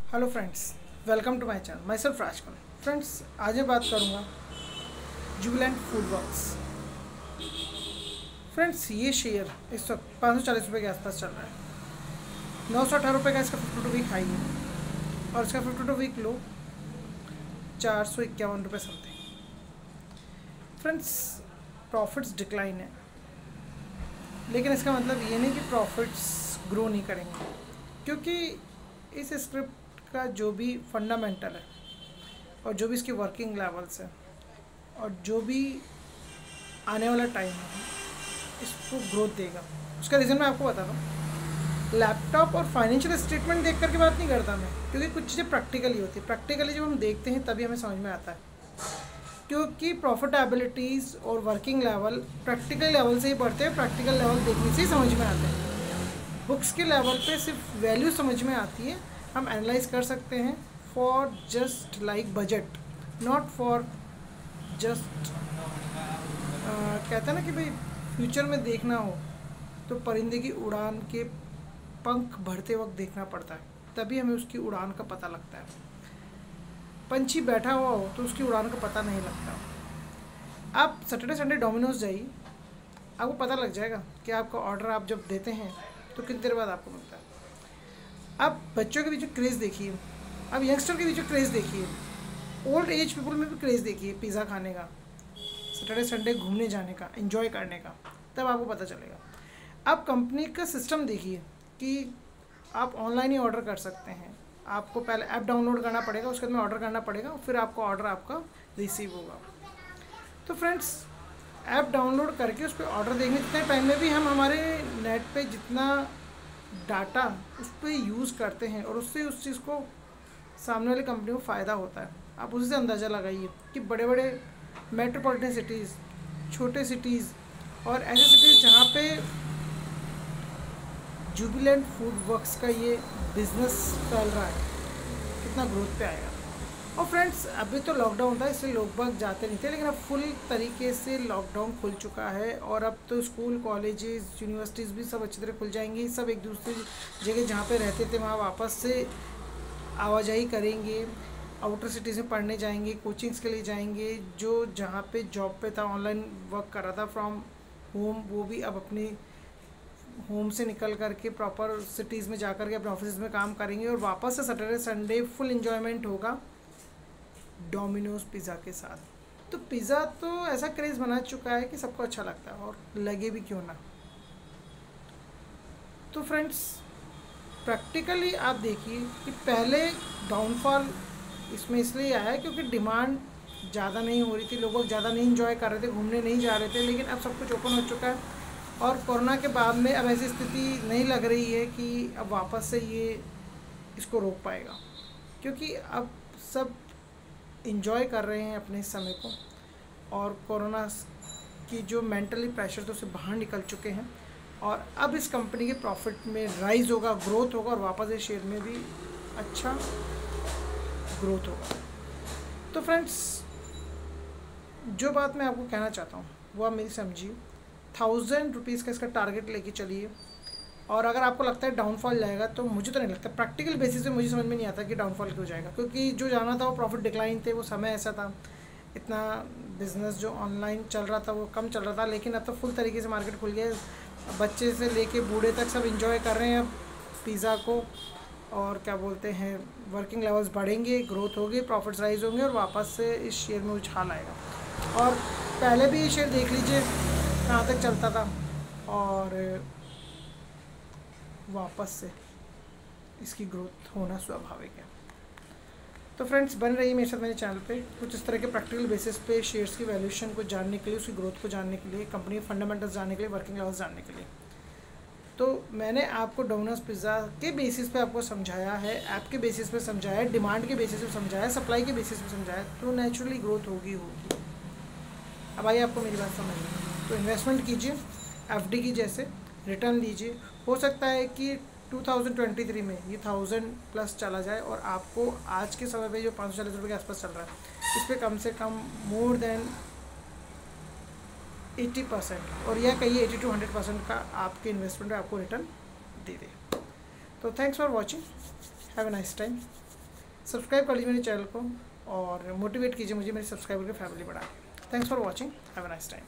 Hello friends, welcome to my channel. Myself Rajkumar. Friends, आज मैं बात करूंगा जुबिलेंट फूड वर्क्स। फ्रेंड्स, ये शेयर इस वक्त 540 रुपये के आसपास चल रहा है। 918 रुपये का इसका 52 वीक हाई है और इसका 52 वीक लो 451 रुपये समथिंग। फ्रेंड्स, प्रॉफिट्स डिक्लाइन है, लेकिन इसका मतलब ये नहीं कि प्रॉफिट्स ग्रो नहीं करेंगे, क्योंकि इस स्क्रिप्ट का जो भी फंडामेंटल है और जो भी इसके वर्किंग लेवल्स है और जो भी आने वाला टाइम है इसको ग्रोथ देगा। उसका रीज़न मैं आपको बताता हूँ। लैपटॉप और फाइनेंशियल स्टेटमेंट देख करके बात नहीं करता मैं, क्योंकि कुछ चीज़ें प्रैक्टिकली होती है। प्रैक्टिकली जब हम देखते हैं तभी हमें समझ में आता है, क्योंकि प्रॉफिटेबिलिटीज़ और वर्किंग लेवल प्रैक्टिकल लेवल से ही बढ़ते हैं। प्रैक्टिकल लेवल देखने से ही समझ में आते हैं। बुक्स के लेवल पे सिर्फ वैल्यू समझ में आती है, हम एनालाइज कर सकते हैं for just like budget, not for just कहते हैं ना कि भाई फ्यूचर में देखना हो तो परिंदे की उड़ान के पंख बढ़ते वक्त देखना पड़ता है, तभी हमें उसकी उड़ान का पता लगता है। पंछी बैठा हुआ हो तो उसकी उड़ान का पता नहीं लगता। आप सैटरडे संडे डोमिनोज जाइए, आपको पता लग जाएगा कि आपका ऑर्डर आप जब देते हैं तो कितनी देर बाद आपको मिलता है। आप बच्चों के बीच में क्रेज़ देखिए, आप यंगस्टर के बीच में क्रेज़ देखिए, ओल्ड एज पीपल में भी क्रेज़ देखिए पिज़्ज़ा खाने का, सैटरडे संडे घूमने जाने का, एंजॉय करने का, तब आपको पता चलेगा। आप कंपनी का सिस्टम देखिए कि आप ऑनलाइन ही ऑर्डर कर सकते हैं। आपको पहले ऐप डाउनलोड करना पड़ेगा, उसके बाद में ऑर्डर करना पड़ेगा, फिर आपको ऑर्डर आपका रिसीव होगा। तो फ्रेंड्स, ऐप डाउनलोड करके उस पर ऑर्डर देंगे, जितने टाइम में भी हम हमारे नेट पे जितना डाटा उस पर यूज़ करते हैं और उससे उस चीज़ को सामने वाली कंपनी को फ़ायदा होता है। आप उसी से अंदाज़ा लगाइए कि बड़े बड़े मेट्रोपॉलिटन सिटीज़, छोटे सिटीज़ और ऐसे सिटीज़ जहाँ पे जुबिलेंट फूड वर्क्स का ये बिज़नेस फैल रहा है, कितना ग्रोथ पे आएगा। और फ्रेंड्स, अभी तो लॉकडाउन था इसलिए लोग बाग जाते नहीं थे, लेकिन अब फुल तरीके से लॉकडाउन खुल चुका है और अब तो स्कूल, कॉलेजेस, यूनिवर्सिटीज़ भी सब अच्छी तरह खुल जाएंगी। सब एक दूसरी जगह जहाँ पे रहते थे वहाँ वापस से आवाजाही करेंगे, आउटर सिटीज़ में पढ़ने जाएंगे, कोचिंग्स के लिए जाएंगे। जो जहाँ पे जॉब पे था, ऑनलाइन वर्क कर रहा था फ्रॉम होम, वो भी अब अपनी होम से निकल करके प्रॉपर सिटीज़ में जा कर के अपने ऑफिस में काम करेंगे और वापस से सैटरडे संडे फुल इन्जॉयमेंट होगा डोमिनोज पिज़्ज़ा के साथ। तो पिज़्ज़ा तो ऐसा क्रेज़ बना चुका है कि सबको अच्छा लगता है, और लगे भी क्यों ना। तो फ्रेंड्स, प्रैक्टिकली आप देखिए कि पहले डाउनफॉल इसमें इसलिए आया है क्योंकि डिमांड ज़्यादा नहीं हो रही थी, लोग ज़्यादा नहीं इंजॉय कर रहे थे, घूमने नहीं जा रहे थे। लेकिन अब सब कुछ ओपन हो चुका है और कोरोना के बाद में अब ऐसी स्थिति नहीं लग रही है कि अब वापस से ये इसको रोक पाएगा, क्योंकि अब सब इंजॉय कर रहे हैं अपने समय को, और कोरोना की जो मेंटली प्रेशर तो उससे बाहर निकल चुके हैं। और अब इस कंपनी के प्रॉफिट में राइज होगा, ग्रोथ होगा, और वापस इस शेयर में भी अच्छा ग्रोथ होगा। तो फ्रेंड्स, जो बात मैं आपको कहना चाहता हूँ वो आप मेरी समझिए। 1000 रुपीज़ का इसका टारगेट लेके चलिए, और अगर आपको लगता है डाउनफॉल जाएगा तो मुझे तो नहीं लगता। प्रैक्टिकल बेसिस पे मुझे समझ में नहीं आता कि डाउनफॉल क्यों जाएगा, क्योंकि जो जाना था वो प्रॉफिट डिक्लाइन थे, वो समय ऐसा था, इतना बिजनेस जो ऑनलाइन चल रहा था वो कम चल रहा था। लेकिन अब तो फुल तरीके से मार्केट खुल गया, बच्चे से लेके बूढ़े तक सब इंजॉय कर रहे हैं अब पिज़्ज़ा को। और क्या बोलते हैं, वर्किंग लेवल्स बढ़ेंगे, ग्रोथ होगी, प्रॉफिट्स राइज होंगे और वापस से इस शेयर में उछाल आएगा। और पहले भी ये शेयर देख लीजिए कहाँ तक चलता था, और वापस से इसकी ग्रोथ होना स्वाभाविक है। तो फ्रेंड्स, बन रही है मेरे साथ मेरे चैनल पे कुछ इस तरह के प्रैक्टिकल बेसिस पे शेयर्स की वैल्यूएशन को जानने के लिए, उसकी ग्रोथ को जानने के लिए, कंपनी के फंडामेंटल्स जानने के लिए, वर्किंग लेवल्स जानने के लिए। तो मैंने आपको डोमिनोज पिज़्ज़ा के बेसिस पे आपको समझाया है, ऐप के बेसिस पे समझाया है, डिमांड के बेसिस पे समझाया है, सप्लाई के बेसिस पे समझाया है, तो नेचुरली ग्रोथ होगी। अब आइए आपको मेरी बात समझ। तो इन्वेस्टमेंट कीजिए FD की जैसे, रिटर्न लीजिए। हो सकता है कि 2023 में ये 1000 प्लस चला जाए और आपको आज के समय पे जो 540 रुपये के आसपास चल रहा है, इस पर कम से कम मोर देन 80% और यह कहिए 80 to 100% का आपके इन्वेस्टमेंट पे आपको रिटर्न दे दे। तो thanks for watching, have a nice time. Subscribe कर लीजिए मेरे चैनल को और मोटिवेट कीजिए मुझे मेरे सब्सक्राइबर की फैमिली बढ़ा। Thanks for watching, have a nice time.